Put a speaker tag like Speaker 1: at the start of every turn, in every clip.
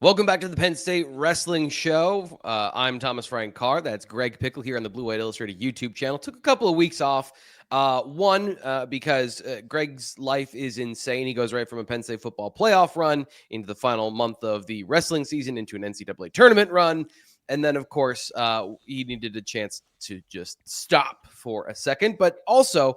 Speaker 1: Welcome back to the Penn State Wrestling Show. I'm Thomas Frank Carr. That's Greg Pickle here on the Blue White Illustrated YouTube channel. Took a couple of weeks off. Because Greg's life is insane. He goes right from a Penn State football playoff run into the final month of the wrestling season into an NCAA tournament run. And then, of course, he needed a chance to just stop for a second. But also,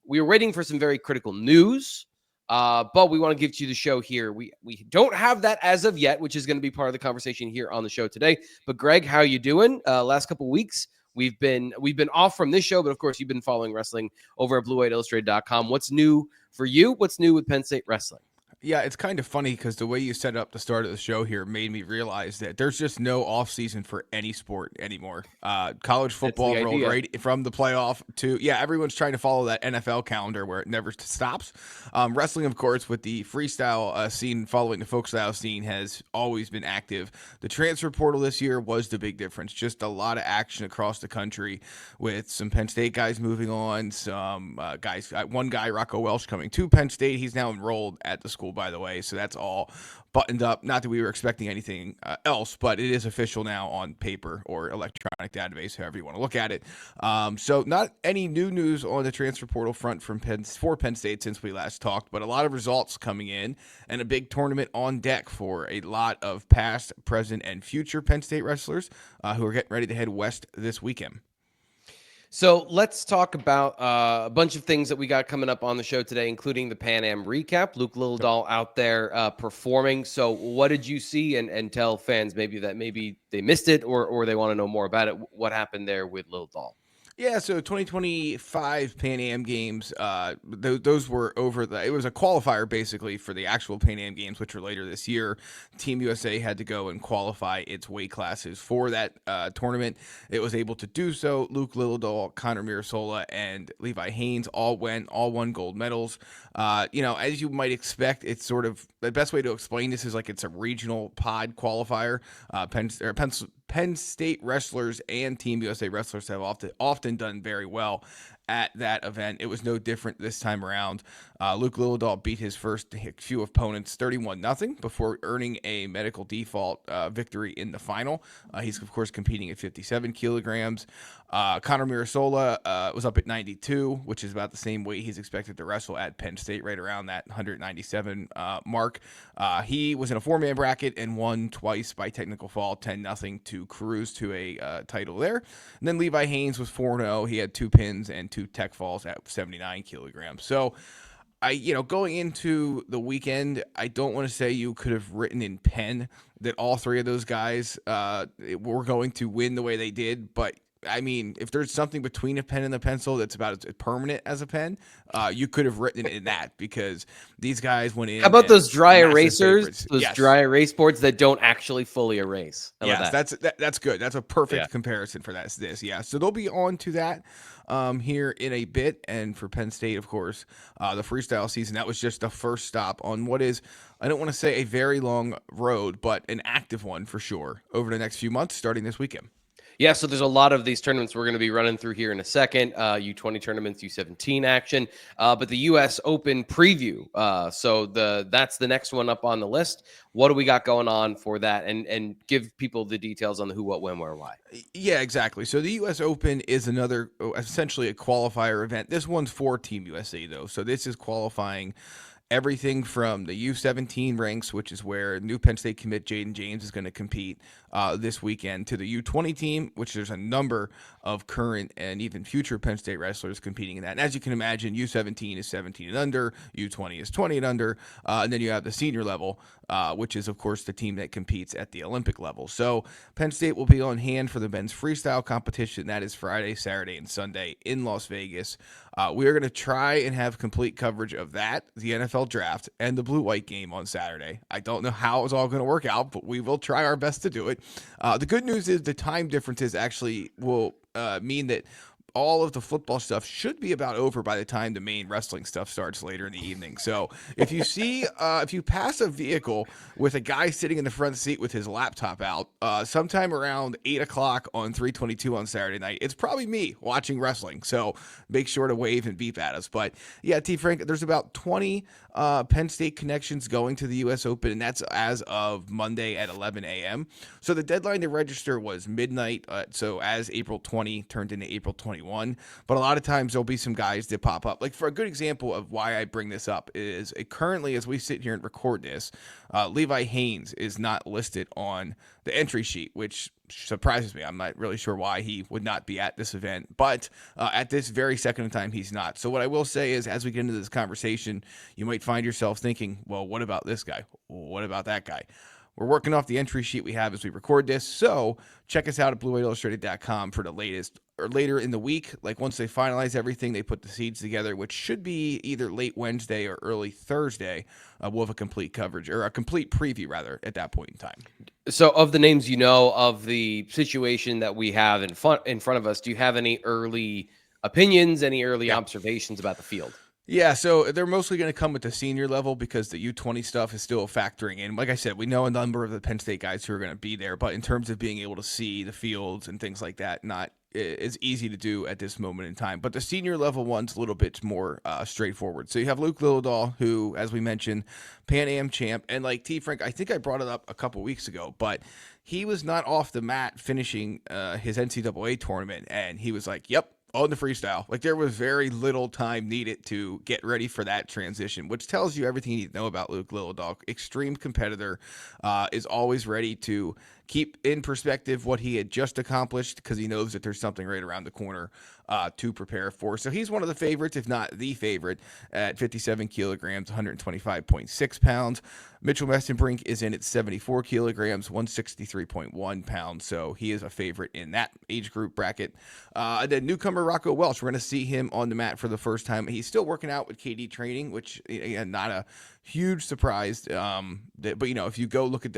Speaker 1: we were waiting for some very critical news. But we want to give you the show here. We don't have that as of yet, which is going to be part of the conversation here on the show today. But Greg, how are you doing? Last couple of weeks, we've been off from this show, but of course, you've been following wrestling over at BlueWhiteIllustrated.com. What's new for you? What's new with Penn State wrestling?
Speaker 2: Yeah, it's kind of funny because the way you set up the start of the show here made me realize that there's just no off season for any sport anymore. College football rolled right from the playoff to, everyone's trying to follow that NFL calendar where it never stops. Wrestling, of course, with the freestyle scene following the folk style scene has always been active. The transfer portal this year was the big difference. Just a lot of action across the country with some Penn State guys moving on, some one guy, Rocco Welsh, coming to Penn State. He's now enrolled at the school, by the way, so that's all buttoned up. Not that we were expecting anything else, but it is official now on paper or electronic database, however you want to look at it. So not any new news on the transfer portal front for Penn State since we last talked, but a lot of results coming in and a big tournament on deck for a lot of past, present, and future Penn State wrestlers who are getting ready to head west this weekend.
Speaker 1: So let's talk about a bunch of things that we got coming up on the show today, including the Pan Am recap. Luke Lilledahl out there performing. So what did you see? And tell fans maybe they missed it or they want to know more about it. What happened there with Lilledahl?
Speaker 2: Yeah, so 2025 Pan Am Games, those were over. It was a qualifier basically for the actual Pan Am Games, which are later this year. Team USA had to go and qualify its weight classes for that tournament. It was able to do so. Luke Lilledahl, Connor Mirasola, and Levi Haynes all won gold medals. As you might expect, it's sort of the best way to explain this is like it's a regional pod qualifier. Penn State wrestlers and Team USA wrestlers have often done very well at that event. It was no different this time around. Luke Lilledahl beat his first few opponents 31-0 before earning a medical default victory in the final. He's, of course, competing at 57 kilograms. Connor Mirasola was up at 92, which is about the same weight he's expected to wrestle at Penn State, right around that 197 mark. He was in a four-man bracket and won twice by technical fall, 10-0 to cruise to a title there. And then Levi Haynes was 4-0. He had 2 pins and 2 tech falls at 79 kilograms. So, going into the weekend, I don't want to say you could have written in pen that all three of those guys were going to win the way they did, but I mean, if there's something between a pen and the pencil that's about as permanent as a pen, you could have written it in that because these guys went in.
Speaker 1: How about those dry erasers?
Speaker 2: Favorites.
Speaker 1: Those dry erase boards that don't actually fully erase.
Speaker 2: That's good. That's a perfect comparison for this. Yeah. So they'll be on to that here in a bit. And for Penn State, of course, the freestyle season, that was just the first stop on what is, I don't want to say a very long road, but an active one for sure over the next few months, starting this weekend.
Speaker 1: Yeah, so there's a lot of these tournaments we're going to be running through here in a second. U20 tournaments, U17 action, but the U.S. Open preview. So that's the next one up on the list. What do we got going on for that? And give people the details on the who, what, when, where, why.
Speaker 2: Yeah, exactly. So the U.S. Open is another, essentially a qualifier event. This one's for Team USA, though. So this is qualifying everything from the U17 ranks, which is where new Penn State commit Jaden James is going to compete this weekend, to the U20 team, which there's a number of current and even future Penn State wrestlers competing in that. And as you can imagine, U17 is 17 and under, U20 is 20 and under, and then you have the senior level, which is, of course, the team that competes at the Olympic level. So Penn State will be on hand for the men's freestyle competition. That is Friday, Saturday, and Sunday in Las Vegas. We are going to try and have complete coverage of that, the NFL draft, and the blue-white game on Saturday. I don't know how it's all going to work out, but we will try our best to do it. The good news is the time differences actually will mean that all of the football stuff should be about over by the time the main wrestling stuff starts later in the evening. So if you see, if you pass a vehicle with a guy sitting in the front seat with his laptop out, sometime around 8 o'clock on 322 on Saturday night, it's probably me watching wrestling. So make sure to wave and beep at us. But yeah, T. Frank, there's about 20 Penn State connections going to the U.S. Open, and that's as of Monday at 11 a.m. So the deadline to register was midnight. So as April 20 turned into April 21. But a lot of times there'll be some guys that pop up. Like, for a good example of why I bring this up is currently, as we sit here and record this, Levi Haynes is not listed on the entry sheet, which surprises me. I'm not really sure why he would not be at this event, but at this very second in time, he's not. So what I will say is, as we get into this conversation, you might find yourself thinking, well, what about this guy? What about that guy? We're working off the entry sheet we have as we record this, so check us out at BlueWhiteIllustrated.com for the latest. Or later in the week, like once they finalize everything, they put the seeds together, which should be either late Wednesday or early Thursday. We'll have a complete coverage, or a complete preview, rather, at that point in time.
Speaker 1: So of the names of the situation that we have in front of us, do you have any early opinions, any early observations about the field?
Speaker 2: Yeah, so they're mostly going to come with the senior level because the U20 stuff is still factoring in. Like I said, we know a number of the Penn State guys who are going to be there, but in terms of being able to see the fields and things like that, not as easy to do at this moment in time. But the senior level one's a little bit more straightforward. So you have Luke Lilledahl, who, as we mentioned, Pan Am champ. And like T. Frank, I think I brought it up a couple weeks ago, but he was not off the mat finishing his NCAA tournament. And he was like, yep, on the freestyle. Like, there was very little time needed to get ready for that transition, which tells you everything you need to know about Luke Lilledahl. Extreme competitor, is always ready to keep in perspective what he had just accomplished because he knows that there's something right around the corner to prepare for. So he's one of the favorites, if not the favorite, at 57 kilograms, 125.6 pounds. Mitchell Mesenbrink is in at 74 kilograms, 163.1 pounds. So he is a favorite in that age group bracket. And then newcomer Rocco Welsh, we're going to see him on the mat for the first time. He's still working out with KD training, which, again, not a huge surprise. But, you know, if you go look at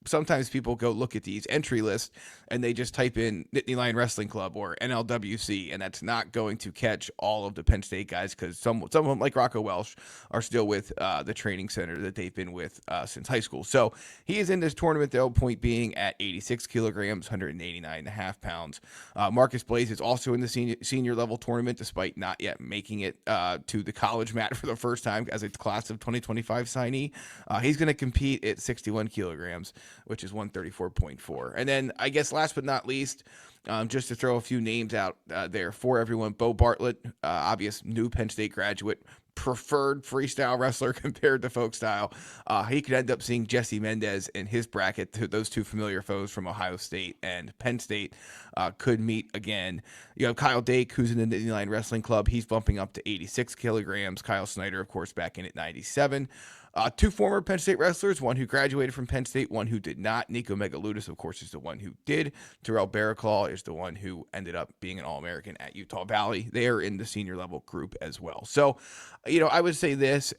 Speaker 2: sometimes people go look at these entry lists and they just type in Nittany Lion Wrestling Club or NLWC, and that's not going to catch all of the Penn State guys because some of them, like Rocco Welsh, are still with the training center that they've been with since high school. So he is in this tournament, though, point being at 86 kilograms, 189.5 pounds. Marcus Blaze is also in the senior level tournament, despite not yet making it to the college mat for the first time as a class of 2025 signee. He's going to compete at 61 kilograms, which is 134.4. And then, I guess last but not least, just to throw a few names out there for everyone, Bo Bartlett, obvious new Penn State graduate, preferred freestyle wrestler compared to folk style. He could end up seeing Jesse Mendez in his bracket. Those two familiar foes from Ohio State and Penn State could meet again. You have Kyle Dake, who's in the Nittany Lion Wrestling Club. He's bumping up to 86 kilograms. Kyle Snyder, of course, back in at 97. Two former Penn State wrestlers, one who graduated from Penn State, one who did not. Nico Megaludis, of course, is the one who did. Terrell Barraclaw is the one who ended up being an All-American at Utah Valley. They are in the senior level group as well. So, you know, I would say this,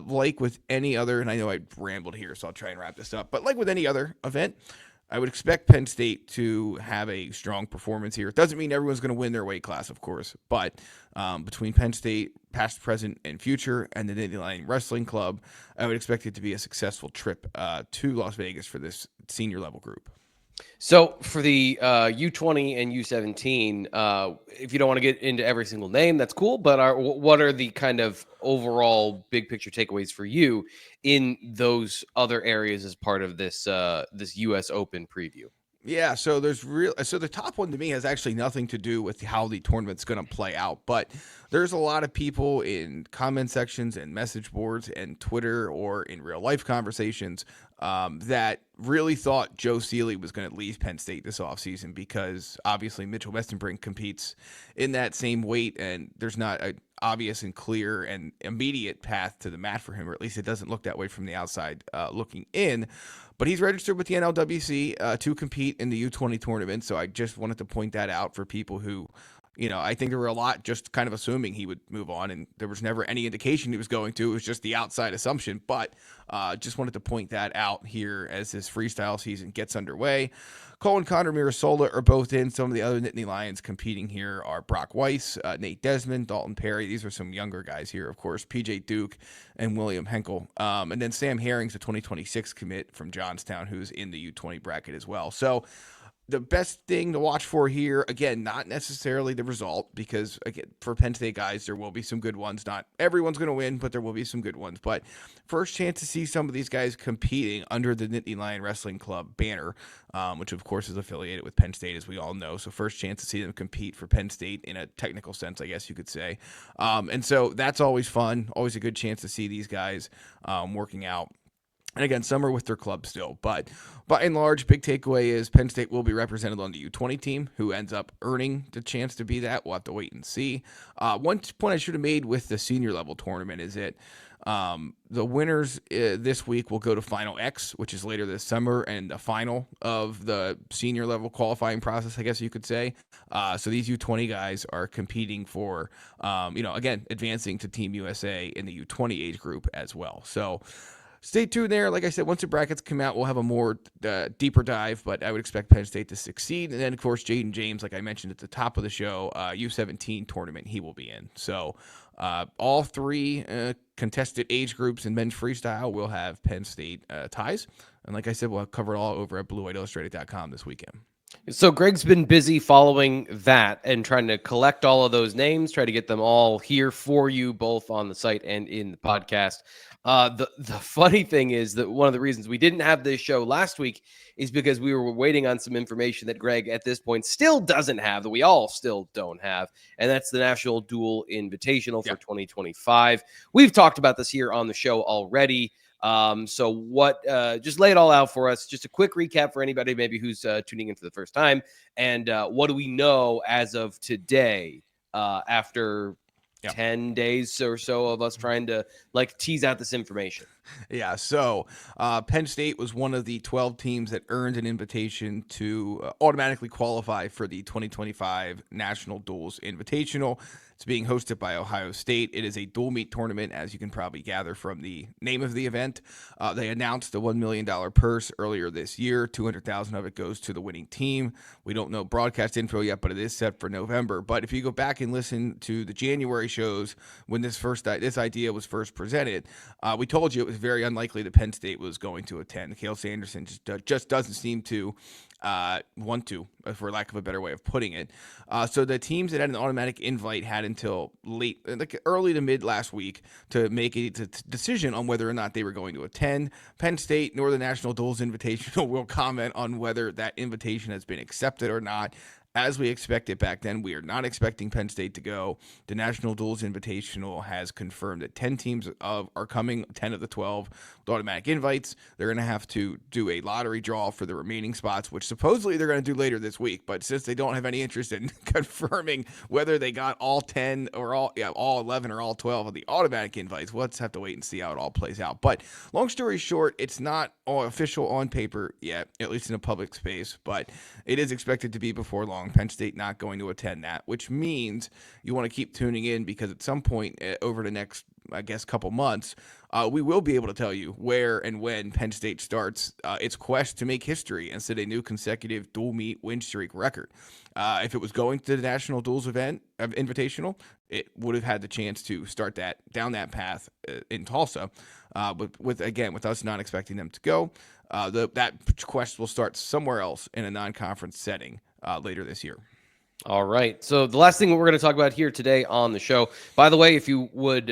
Speaker 2: like with any other, and I know I rambled here, so I'll try and wrap this up, but like with any other event, I would expect Penn State to have a strong performance here. It doesn't mean everyone's going to win their weight class, of course, but between Penn State, past, present, and future, and the Nittany Lion Wrestling Club, I would expect it to be a successful trip to Las Vegas for this senior level group.
Speaker 1: So for the U20 and U17, if you don't want to get into every single name, that's cool. But what are the kind of overall big picture takeaways for you in those other areas as part of this this U.S. Open preview?
Speaker 2: Yeah, so the top one to me has actually nothing to do with how the tournament's going to play out, but there's a lot of people in comment sections and message boards and Twitter or in real life conversations that really thought Joe Seeley was going to leave Penn State this offseason because obviously Mitchell Mesenbrink competes in that same weight and there's not an obvious and clear and immediate path to the mat for him, or at least it doesn't look that way from the outside looking in. But he's registered with the NLWC to compete in the U20 tournament, so I just wanted to point that out for people who, I think there were a lot just kind of assuming he would move on, and there was never any indication he was going to. It was just the outside assumption. But just wanted to point that out here as this freestyle season gets underway. Cole and Connor Mirasola are both in. Some of the other Nittany Lions competing here are Brock Weiss, Nate Desmond, Dalton Perry. These are some younger guys here, of course, PJ Duke and William Henkel. And then Sam Herring's a 2026 commit from Johnstown, who's in the U20 bracket as well. So the best thing to watch for here, again, not necessarily the result, because again, for Penn State guys, there will be some good ones. Not everyone's going to win, but there will be some good ones. But first chance to see some of these guys competing under the Nittany Lion Wrestling Club banner, which of course is affiliated with Penn State, as we all know. So first chance to see them compete for Penn State in a technical sense, I guess you could say. And so that's always fun, always a good chance to see these guys working out. And again, some are with their club still, but by and large, big takeaway is Penn State will be represented on the U20 team. Who ends up earning the chance to be that, we'll have to wait and see. One point I should have made with the senior level tournament is that the winners this week will go to Final X, which is later this summer, and the final of the senior level qualifying process, I guess you could say. So these U20 guys are competing for, again, advancing to Team USA in the U20 age group as well. So stay tuned there. Like I said, once the brackets come out, we'll have a more deeper dive, but I would expect Penn State to succeed. And then, of course, Jaden James, like I mentioned at the top of the show, U17 tournament he will be in. So all three contested age groups in men's freestyle will have Penn State ties. And like I said, we'll cover it all over at BlueWhiteIllustrated.com this weekend.
Speaker 1: So Greg's been busy following that and trying to collect all of those names, try to get them all here for you, both on the site and in the podcast. The funny thing is that one of the reasons we didn't have this show last week is because we were waiting on some information that Greg at this point still doesn't have, that we all still don't have, and that's the National Dual Invitational for 2025. We've talked about this here on the show already. So what, just lay it all out for us. Just a quick recap for anybody maybe who's tuning in for the first time. And what do we know as of today, after 10 days or so of us trying to tease out this information?
Speaker 2: Yeah, so Penn State was one of the 12 teams that earned an invitation to automatically qualify for the 2025 National Duals Invitational. It's being hosted by Ohio State. It is a dual meet tournament, as you can probably gather from the name of the event. They announced the $1 million purse earlier this year. $200,000 of it goes to the winning team. We don't know broadcast info yet, but it is set for November. But if you go back and listen to the January shows when this idea was first presented, we told you it was very unlikely that Penn State was going to attend. Cale Sanderson just doesn't seem to want to, for lack of a better way of putting it. So the teams that had an automatic invite had until early to mid last week to make a decision on whether or not they were going to attend. Penn State nor the National Duals Invitational will comment on whether that invitation has been accepted or not. As we expected back then, we are not expecting Penn State to go. The National Duals Invitational has confirmed that 10 teams are coming, 10 of the 12 with automatic invites. They're going to have to do a lottery draw for the remaining spots, which supposedly they're going to do later this week. But since they don't have any interest in confirming whether they got all 10 or all 11 or all 12 of the automatic invites, we'll just have to wait and see how it all plays out. But long story short, it's not official on paper yet, at least in a public space, but it is expected to be before long. Penn State not going to attend that, which means you want to keep tuning in, because at some point over the next, I guess, couple months, we will be able to tell you where and when Penn State starts its quest to make history and set a new consecutive dual meet win streak record. If it was going to the National Duals Invitational, it would have had the chance to start down that path in Tulsa. But with us not expecting them to go, that quest will start somewhere else in a non-conference setting later this year.
Speaker 1: All right. So the last thing we're going to talk about here today on the show, by the way, if you would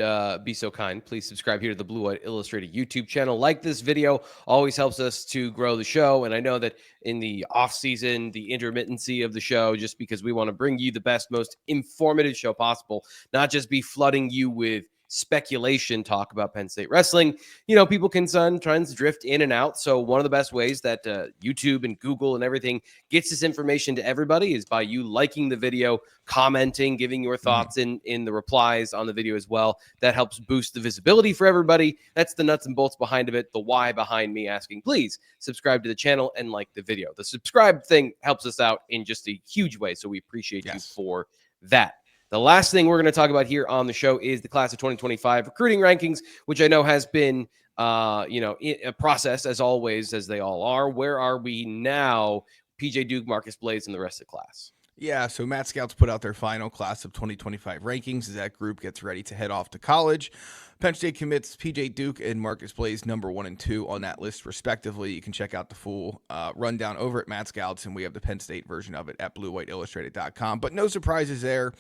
Speaker 1: be so kind, please subscribe here to the Blue White Illustrated YouTube channel. Like this video, always helps us to grow the show. And I know that in the off season, the intermittency of the show, just because we want to bring you the best, most informative show possible, not just be flooding you with speculation talk about Penn State wrestling. People can sometimes drift in and out. So one of the best ways that YouTube and Google and everything gets this information to everybody is by you liking the video, commenting, giving your thoughts in the replies on the video as well. That helps boost the visibility for everybody. That's the nuts and bolts behind it, the why behind me asking, please subscribe to the channel and like the video. The subscribe thing helps us out in just a huge way. So we appreciate you for that. The last thing we're going to talk about here on the show is the class of 2025 recruiting rankings, which I know has been, a process as always, as they all are. Where are we now? PJ Duke, Marcus Blaze, and the rest of the class.
Speaker 2: Yeah, so Matt Scouts put out their final class of 2025 rankings as that group gets ready to head off to college. Penn State commits PJ Duke and Marcus Blaze number 1 and 2 on that list, respectively. You can check out the full rundown over at Matt Scouts, and we have the Penn State version of it at bluewhiteillustrated.com. But no surprises there.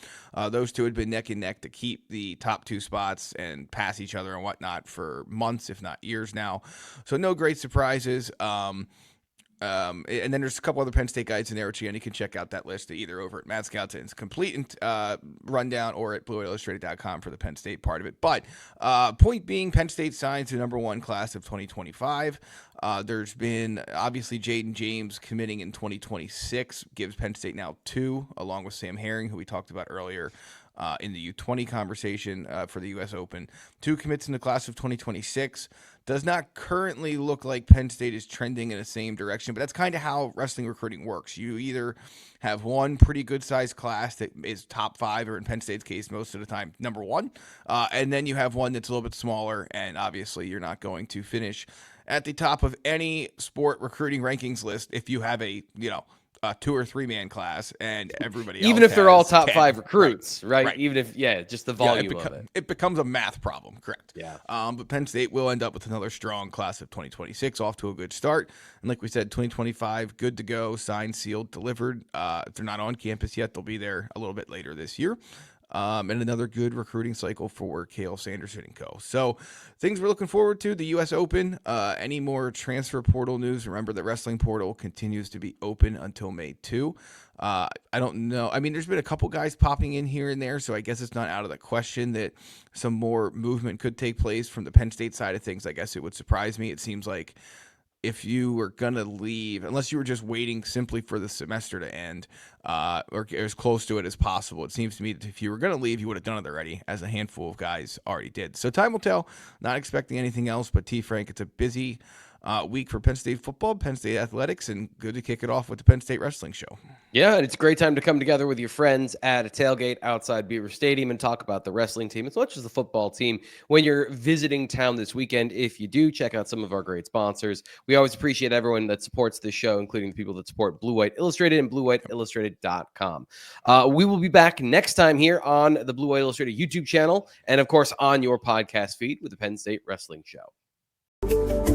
Speaker 2: Those two had been neck and neck to keep the top 2 spots and pass each other and whatnot for months, if not years now. So no great surprises. And then there's a couple other Penn State guys in there, which again, you can check out that list either over at Matt Scouts and its complete rundown or at blueillustrated.com for the Penn State part of it. But point being, Penn State signs the number 1 class of 2025. There's been obviously Jaden James committing in 2026, gives Penn State now 2, along with Sam Herring, who we talked about earlier. In the U20 conversation for the U.S. Open. 2 commits in the class of 2026. Does not currently look like Penn State is trending in the same direction, but that's kind of how wrestling recruiting works. You either have one pretty good-sized class that is top 5, or in Penn State's case, most of the time, number 1, and then you have one that's a little bit smaller, and obviously you're not going to finish at the top of any sport recruiting rankings list if you have a 2 or 3 man class and everybody else,
Speaker 1: even if they're all top
Speaker 2: 10.
Speaker 1: 5 recruits, right?
Speaker 2: Right.
Speaker 1: Even if, just the volume of it.
Speaker 2: It becomes a math problem, correct?
Speaker 1: Yeah.
Speaker 2: But Penn State will end up with another strong class of 2026, off to a good start. And like we said, 2025, good to go, signed, sealed, delivered. If they're not on campus yet, they'll be there a little bit later this year. And another good recruiting cycle for Cale Sanderson and co. So things we're looking forward to, the U.S. Open. Any more transfer portal news? Remember, the wrestling portal continues to be open until May 2. I don't know. I mean, there's been a couple guys popping in here and there, so I guess it's not out of the question that some more movement could take place from the Penn State side of things. I guess it would surprise me. It seems like if you were going to leave, unless you were just waiting simply for the semester to end, or as close to it as possible, it seems to me that if you were going to leave, you would have done it already, as a handful of guys already did. So time will tell. Not expecting anything else, but T. Frank, it's a busy week for Penn State football, Penn State athletics, and good to kick it off with the Penn State Wrestling Show.
Speaker 1: Yeah, and it's a great time to come together with your friends at a tailgate outside Beaver Stadium and talk about the wrestling team as much as the football team when you're visiting town this weekend. If you do, check out some of our great sponsors. We always appreciate everyone that supports this show, including the people that support Blue White Illustrated and bluewhiteillustrated.com. We will be back next time here on the Blue White Illustrated YouTube channel and, of course, on your podcast feed with the Penn State Wrestling Show.